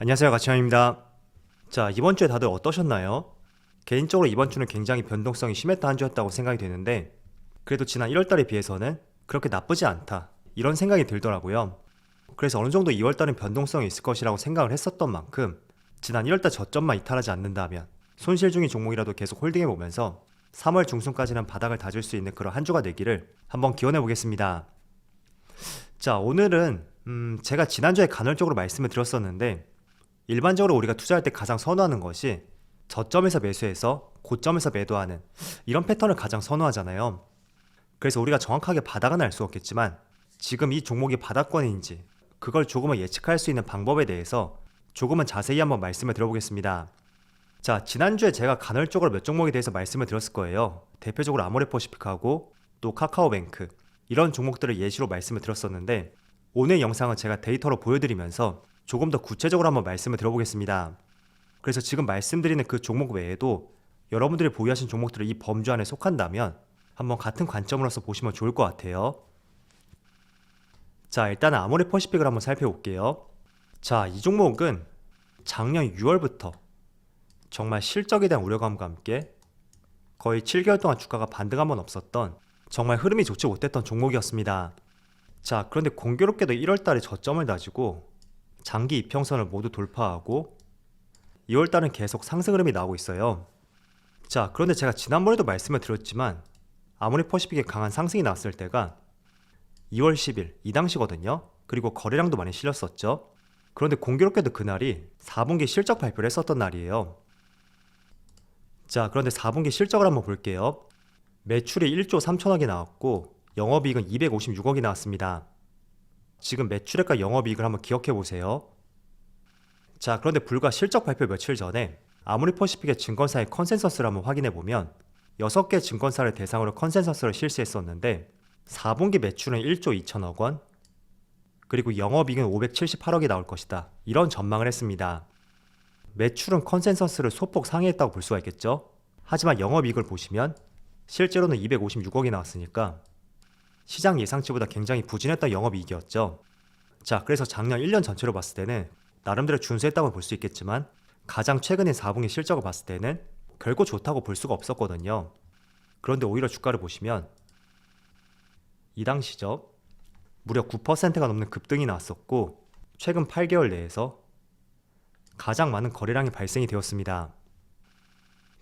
안녕하세요, 가치형입니다. 자, 이번 주에 다들 어떠셨나요? 개인적으로 이번 주는 굉장히 변동성이 심했다 한 주였다고 생각이 되는데, 그래도 지난 1월 달에 비해서는 그렇게 나쁘지 않다, 이런 생각이 들더라고요. 그래서 어느 정도 2월 달은 변동성이 있을 것이라고 생각을 했었던 만큼 지난 1월 달 저점만 이탈하지 않는다면 손실 중인 종목이라도 계속 홀딩해 보면서 3월 중순까지는 바닥을 다질 수 있는 그런 한 주가 되기를 한번 기원해 보겠습니다. 자, 오늘은 제가 지난주에 간헐적으로 말씀을 드렸었는데, 일반적으로 우리가 투자할 때 가장 선호하는 것이 저점에서 매수해서 고점에서 매도하는 이런 패턴을 가장 선호하잖아요. 그래서 우리가 정확하게 바닥은 알 수 없겠지만 지금 이 종목이 바닥권인지 그걸 조금은 예측할 수 있는 방법에 대해서 조금은 자세히 한번 말씀을 드려보겠습니다. 자, 지난주에 제가 간헐적으로 몇 종목에 대해서 말씀을 드렸을 거예요. 대표적으로 아모레퍼시픽하고 또 카카오뱅크, 이런 종목들을 예시로 말씀을 드렸었는데, 오늘 영상은 제가 데이터로 보여드리면서 조금 더 구체적으로 한번 말씀을 드려보겠습니다. 그래서 지금 말씀드리는 그 종목 외에도 여러분들이 보유하신 종목들이 이 범주 안에 속한다면 한번 같은 관점으로서 보시면 좋을 것 같아요. 자, 일단은 아모레퍼시픽을 한번 살펴볼게요. 자, 이 종목은 작년 6월부터 정말 실적에 대한 우려감과 함께 거의 7개월 동안 주가가 반등 한번 없었던 정말 흐름이 좋지 못했던 종목이었습니다. 자, 그런데 공교롭게도 1월 달에 저점을 다지고 장기 이평선을 모두 돌파하고 2월 달은 계속 상승 흐름이 나오고 있어요. 자, 그런데 제가 지난번에도 말씀을 드렸지만 아모레퍼시픽에 강한 상승이 나왔을 때가 2월 10일 이 당시거든요. 그리고 거래량도 많이 실렸었죠. 그런데 공교롭게도 그날이 4분기 실적 발표를 했었던 날이에요. 자, 그런데 4분기 실적을 한번 볼게요. 매출이 1조 3천억이 나왔고 영업이익은 256억이 나왔습니다. 지금 매출액과 영업이익을 한번 기억해 보세요. 자, 그런데 불과 실적 발표 며칠 전에 아모레퍼시픽의 증권사의 컨센서스를 한번 확인해 보면 6개 증권사를 대상으로 컨센서스를 실시했었는데 4분기 매출은 1조 2천억 원, 그리고 영업이익은 578억이 나올 것이다, 이런 전망을 했습니다. 매출은 컨센서스를 소폭 상회했다고 볼 수가 있겠죠. 하지만 영업이익을 보시면 실제로는 256억이 나왔으니까 시장 예상치보다 굉장히 부진했던 영업이익이었죠. 자, 그래서 작년 1년 전체로 봤을 때는 나름대로 준수했다고 볼 수 있겠지만 가장 최근의 4분기 실적을 봤을 때는 결코 좋다고 볼 수가 없었거든요. 그런데 오히려 주가를 보시면 이 당시죠, 무려 9%가 넘는 급등이 나왔었고 최근 8개월 내에서 가장 많은 거래량이 발생이 되었습니다.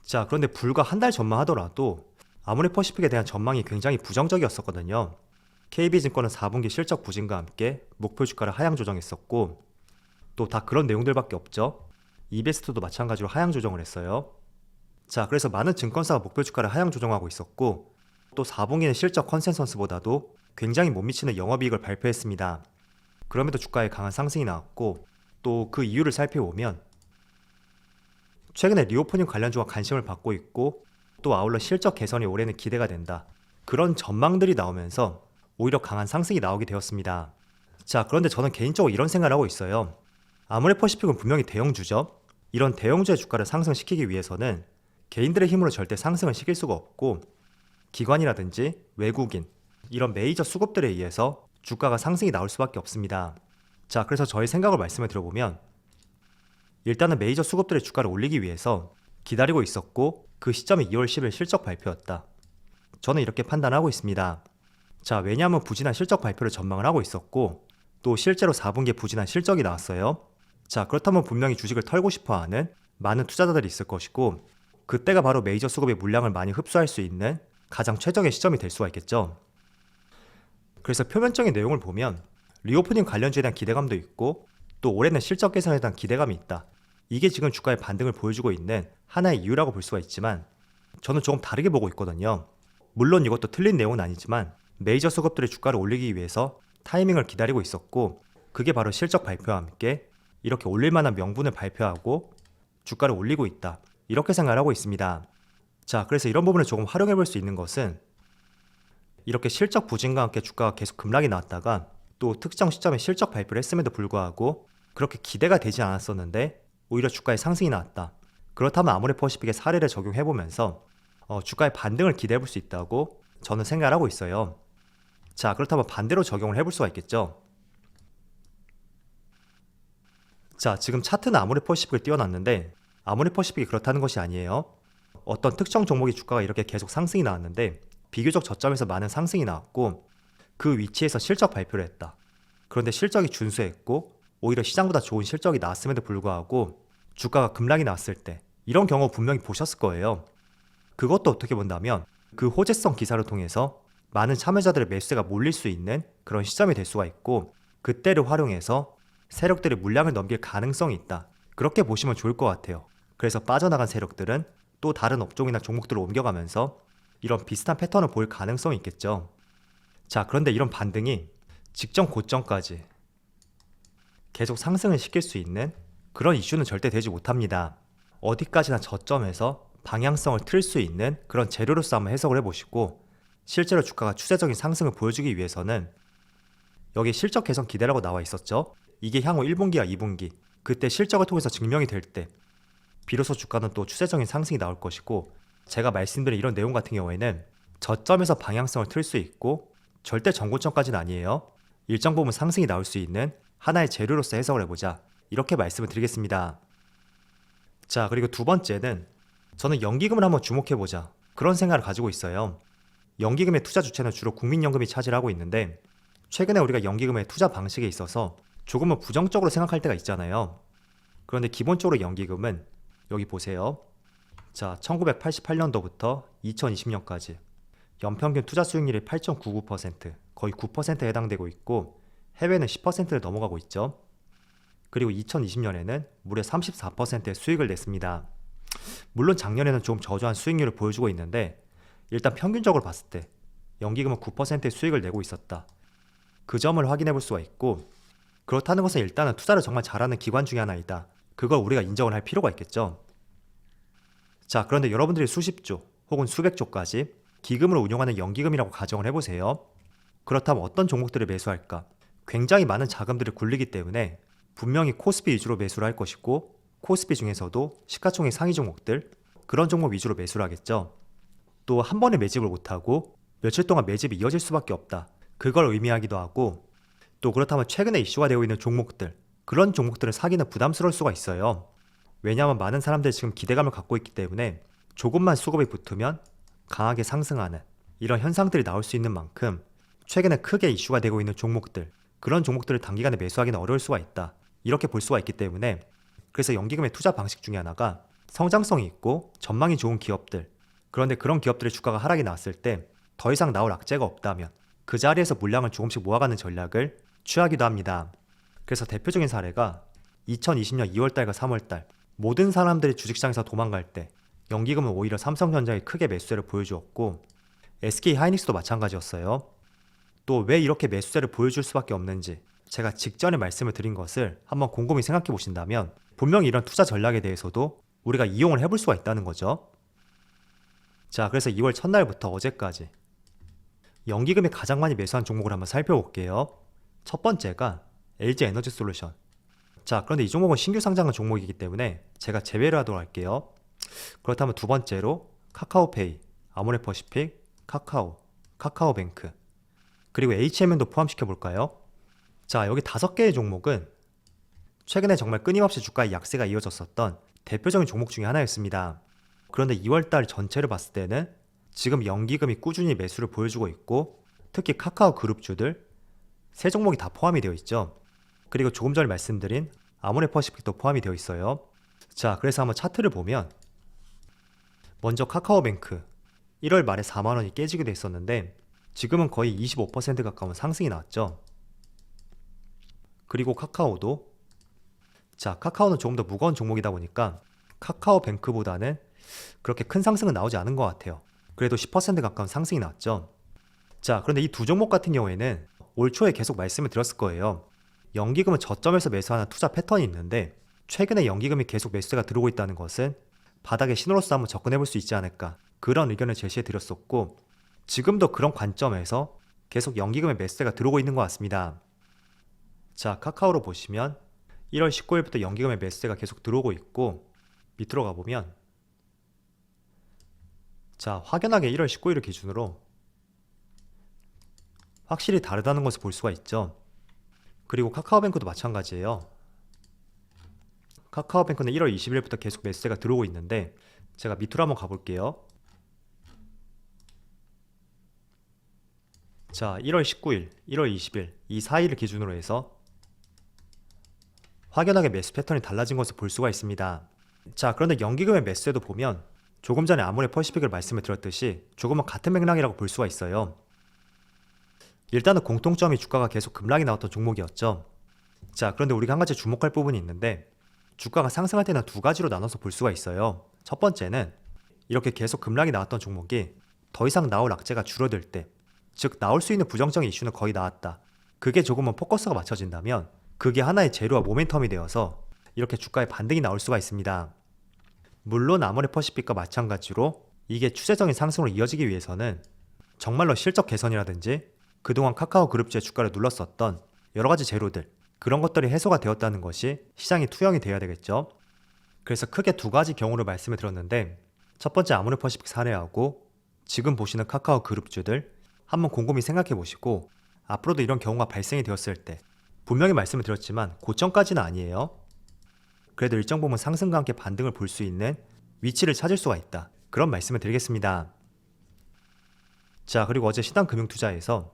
자, 그런데 불과 한 달 전만 하더라도 아모레퍼시픽에 대한 전망이 굉장히 부정적이었었거든요. KB증권은 4분기 실적 부진과 함께 목표 주가를 하향 조정했었고, 또 다 그런 내용들밖에 없죠. 이베스트도 마찬가지로 하향 조정을 했어요. 자, 그래서 많은 증권사가 목표 주가를 하향 조정하고 있었고, 또 4분기는 실적 컨센서스보다도 굉장히 못 미치는 영업이익을 발표했습니다. 그럼에도 주가에 강한 상승이 나왔고, 또 그 이유를 살펴보면 최근에 리오프닝 관련주가 관심을 받고 있고, 또 아울러 실적 개선이 올해는 기대가 된다, 그런 전망들이 나오면서 오히려 강한 상승이 나오게 되었습니다. 자, 그런데 저는 개인적으로 이런 생각을 하고 있어요. 아모레퍼시픽은 분명히 대형주죠. 이런 대형주의 주가를 상승시키기 위해서는 개인들의 힘으로 절대 상승을 시킬 수가 없고, 기관이라든지 외국인, 이런 메이저 수급들에 의해서 주가가 상승이 나올 수밖에 없습니다. 자, 그래서 저의 생각을 말씀을 드려보면 일단은 메이저 수급들의 주가를 올리기 위해서 기다리고 있었고, 그 시점이 2월 10일 실적 발표였다, 저는 이렇게 판단하고 있습니다. 자, 왜냐하면 부진한 실적 발표를 전망을 하고 있었고, 또 실제로 4분기에 부진한 실적이 나왔어요. 자, 그렇다면 분명히 주식을 털고 싶어하는 많은 투자자들이 있을 것이고, 그때가 바로 메이저 수급의 물량을 많이 흡수할 수 있는 가장 최적의 시점이 될 수가 있겠죠. 그래서 표면적인 내용을 보면 리오프닝 관련주에 대한 기대감도 있고, 또 올해는 실적 개선에 대한 기대감이 있다, 이게 지금 주가의 반등을 보여주고 있는 하나의 이유라고 볼 수가 있지만, 저는 조금 다르게 보고 있거든요. 물론 이것도 틀린 내용은 아니지만 메이저 수급들의 주가를 올리기 위해서 타이밍을 기다리고 있었고, 그게 바로 실적 발표와 함께 이렇게 올릴만한 명분을 발표하고 주가를 올리고 있다, 이렇게 생각을 하고 있습니다. 자, 그래서 이런 부분을 조금 활용해 볼 수 있는 것은, 이렇게 실적 부진과 함께 주가가 계속 급락이 나왔다가 또 특정 시점에 실적 발표를 했음에도 불구하고 그렇게 기대가 되지 않았었는데 오히려 주가에 상승이 나왔다, 그렇다면 아모레퍼시픽의 사례를 적용해보면서 주가의 반등을 기대해 볼 수 있다고 저는 생각을 하고 있어요. 자, 그렇다면 반대로 적용을 해볼 수가 있겠죠. 자, 지금 차트는 아모레퍼시픽을 띄워놨는데 아모레퍼시픽이 그렇다는 것이 아니에요. 어떤 특정 종목의 주가가 이렇게 계속 상승이 나왔는데 비교적 저점에서 많은 상승이 나왔고 그 위치에서 실적 발표를 했다. 그런데 실적이 준수했고 오히려 시장보다 좋은 실적이 나왔음에도 불구하고 주가가 급락이 나왔을 때 이런 경우 분명히 보셨을 거예요. 그것도 어떻게 본다면 그 호재성 기사를 통해서 많은 참여자들의 매수세가 몰릴 수 있는 그런 시점이 될 수가 있고 그때를 활용해서 세력들의 물량을 넘길 가능성이 있다. 그렇게 보시면 좋을 것 같아요. 그래서 빠져나간 세력들은 또 다른 업종이나 종목들로 옮겨가면서 이런 비슷한 패턴을 보일 가능성이 있겠죠. 자, 그런데 이런 반등이 직전 고점까지 계속 상승을 시킬 수 있는 그런 이슈는 절대 되지 못합니다. 어디까지나 저점에서 방향성을 틀 수 있는 그런 재료로서 한번 해석을 해보시고 실제로 주가가 추세적인 상승을 보여주기 위해서는 여기 실적 개선 기대라고 나와 있었죠. 이게 향후 1분기와 2분기 그때 실적을 통해서 증명이 될 때 비로소 주가는 또 추세적인 상승이 나올 것이고 제가 말씀드린 이런 내용 같은 경우에는 저점에서 방향성을 틀 수 있고 절대 정고점까지는 아니에요. 일정 부분 상승이 나올 수 있는 하나의 재료로서 해석을 해보자 이렇게 말씀을 드리겠습니다. 자, 그리고 두 번째는 저는 연기금을 한번 주목해보자 그런 생각을 가지고 있어요. 연기금의 투자 주체는 주로 국민연금이 차지하고 있는데 최근에 우리가 연기금의 투자 방식에 있어서 조금은 부정적으로 생각할 때가 있잖아요. 그런데 기본적으로 연기금은 여기 보세요. 자, 1988년도부터 2020년까지 연평균 투자 수익률이 8.99%, 거의 9%에 해당되고 있고 해외는 10%를 넘어가고 있죠. 그리고 2020년에는 무려 34%의 수익을 냈습니다. 물론 작년에는 좀 저조한 수익률을 보여주고 있는데 일단 평균적으로 봤을 때 연기금은 9%의 수익을 내고 있었다. 그 점을 확인해 볼 수가 있고 그렇다는 것은 일단은 투자를 정말 잘하는 기관 중에 하나이다. 그걸 우리가 인정을 할 필요가 있겠죠. 자, 그런데 여러분들이 수십조 혹은 수백조까지 기금을 운용하는 연기금이라고 가정을 해보세요. 그렇다면 어떤 종목들을 매수할까? 굉장히 많은 자금들이 굴리기 때문에 분명히 코스피 위주로 매수를 할 것이고 코스피 중에서도 시가총액 상위 종목들 그런 종목 위주로 매수를 하겠죠. 또 한 번에 매집을 못하고 며칠 동안 매집이 이어질 수밖에 없다. 그걸 의미하기도 하고 또 그렇다면 최근에 이슈가 되고 있는 종목들 그런 종목들을 사기는 부담스러울 수가 있어요. 왜냐하면 많은 사람들이 지금 기대감을 갖고 있기 때문에 조금만 수급이 붙으면 강하게 상승하는 이런 현상들이 나올 수 있는 만큼 최근에 크게 이슈가 되고 있는 종목들 그런 종목들을 단기간에 매수하기는 어려울 수가 있다. 이렇게 볼 수가 있기 때문에 그래서 연기금의 투자 방식 중에 하나가 성장성이 있고 전망이 좋은 기업들 그런데 그런 기업들의 주가가 하락이 나왔을 때 더 이상 나올 악재가 없다면 그 자리에서 물량을 조금씩 모아가는 전략을 취하기도 합니다. 그래서 대표적인 사례가 2020년 2월달과 3월달 모든 사람들이 주식시장에서 도망갈 때 연기금은 오히려 삼성전자에 크게 매수세를 보여주었고 SK하이닉스도 마찬가지였어요. 또 왜 이렇게 매수세를 보여줄 수밖에 없는지 제가 직전에 말씀을 드린 것을 한번 곰곰이 생각해 보신다면 분명히 이런 투자 전략에 대해서도 우리가 이용을 해볼 수가 있다는 거죠. 자, 그래서 2월 첫날부터 어제까지 연기금이 가장 많이 매수한 종목을 한번 살펴볼게요. 첫 번째가 LG에너지솔루션. 자, 그런데 이 종목은 신규 상장한 종목이기 때문에 제가 제외를 하도록 할게요. 그렇다면 두 번째로 카카오페이, 아모레퍼시픽, 카카오, 카카오뱅크 그리고 HMN도 포함시켜 볼까요? 자, 여기 5개의 종목은 최근에 정말 끊임없이 주가의 약세가 이어졌었던 대표적인 종목 중에 하나였습니다. 그런데 2월달 전체를 봤을 때는 지금 연기금이 꾸준히 매수를 보여주고 있고 특히 카카오 그룹주들 세 종목이 다 포함이 되어 있죠. 그리고 조금 전에 말씀드린 아모레퍼시픽도 포함이 되어 있어요. 자, 그래서 한번 차트를 보면 먼저 카카오뱅크 1월 말에 4만원이 깨지기도 했었는데 지금은 거의 25% 가까운 상승이 나왔죠. 그리고 카카오도 자, 카카오는 조금 더 무거운 종목이다 보니까 카카오뱅크보다는 그렇게 큰 상승은 나오지 않은 것 같아요. 그래도 10% 가까운 상승이 나왔죠. 자, 그런데 이 두 종목 같은 경우에는 올 초에 계속 말씀을 드렸을 거예요. 연기금은 저점에서 매수하는 투자 패턴이 있는데 최근에 연기금이 계속 매수세가 들어오고 있다는 것은 바닥의 신호로서 한번 접근해 볼 수 있지 않을까 그런 의견을 제시해 드렸었고 지금도 그런 관점에서 계속 연기금의 매수세가 들어오고 있는 것 같습니다. 자, 카카오로 보시면 1월 19일부터 연기금의 매수세가 계속 들어오고 있고 밑으로 가보면 자, 확연하게 1월 19일을 기준으로 확실히 다르다는 것을 볼 수가 있죠. 그리고 카카오뱅크도 마찬가지예요. 카카오뱅크는 1월 20일부터 계속 매수세가 들어오고 있는데 제가 밑으로 한번 가볼게요. 자, 1월 19일, 1월 20일 이 4일을 기준으로 해서 확연하게 매수 패턴이 달라진 것을 볼 수가 있습니다. 자, 그런데 연기금의 매수세도 보면 조금 전에 아모레퍼시픽을 말씀을 드렸듯이 조금은 같은 맥락이라고 볼 수가 있어요. 일단은 공통점이 주가가 계속 급락이 나왔던 종목이었죠. 자, 그런데 우리가 한 가지 주목할 부분이 있는데 주가가 상승할 때는 두 가지로 나눠서 볼 수가 있어요. 첫 번째는 이렇게 계속 급락이 나왔던 종목이 더 이상 나올 악재가 줄어들 때, 즉 나올 수 있는 부정적인 이슈는 거의 나왔다. 그게 조금은 포커스가 맞춰진다면 그게 하나의 재료와 모멘텀이 되어서 이렇게 주가에 반등이 나올 수가 있습니다. 물론 아모레퍼시픽과 마찬가지로 이게 추세적인 상승으로 이어지기 위해서는 정말로 실적 개선이라든지 그동안 카카오그룹주의 주가를 눌렀었던 여러가지 재료들, 그런 것들이 해소가 되었다는 것이 시장이 투영이 되어야 되겠죠. 그래서 크게 두 가지 경우를 말씀을 드렸는데 첫 번째 아모레퍼시픽 사례하고 지금 보시는 카카오그룹주들 한번 곰곰이 생각해 보시고 앞으로도 이런 경우가 발생이 되었을 때 분명히 말씀을 드렸지만 고점까지는 아니에요. 그래도 일정 부분 상승과 함께 반등을 볼 수 있는 위치를 찾을 수가 있다. 그런 말씀을 드리겠습니다. 자, 그리고 어제 신한금융투자에서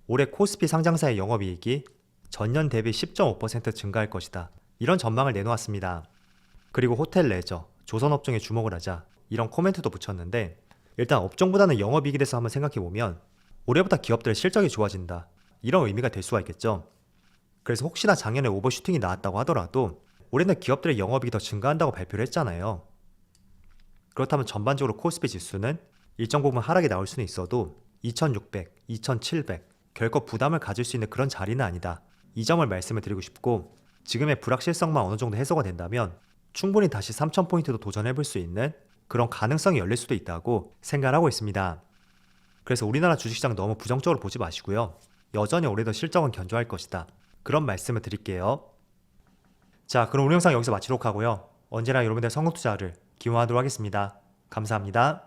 올해 코스피 상장사의 영업이익이 전년 대비 10.5% 증가할 것이다. 이런 전망을 내놓았습니다. 그리고 호텔 레저, 조선업종에 주목을 하자 이런 코멘트도 붙였는데 일단 업종보다는 영업이익에 대해서 한번 생각해보면 올해보다 기업들의 실적이 좋아진다. 이런 의미가 될 수가 있겠죠. 그래서 혹시나 작년에 오버슈팅이 나왔다고 하더라도 올해는 기업들의 영업이익이 더 증가한다고 발표를 했잖아요. 그렇다면 전반적으로 코스피 지수는 일정 부분 하락이 나올 수는 있어도 2600, 2700 결코 부담을 가질 수 있는 그런 자리는 아니다. 이 점을 말씀을 드리고 싶고 지금의 불확실성만 어느 정도 해소가 된다면 충분히 다시 3000포인트도 도전해볼 수 있는 그런 가능성이 열릴 수도 있다고 생각을 하고 있습니다. 그래서 우리나라 주식시장 너무 부정적으로 보지 마시고요. 여전히 올해도 실적은 견조할 것이다. 그런 말씀을 드릴게요. 자, 그럼 오늘 영상 여기서 마치도록 하고요. 언제나 여러분들의 성공투자를 기원하도록 하겠습니다. 감사합니다.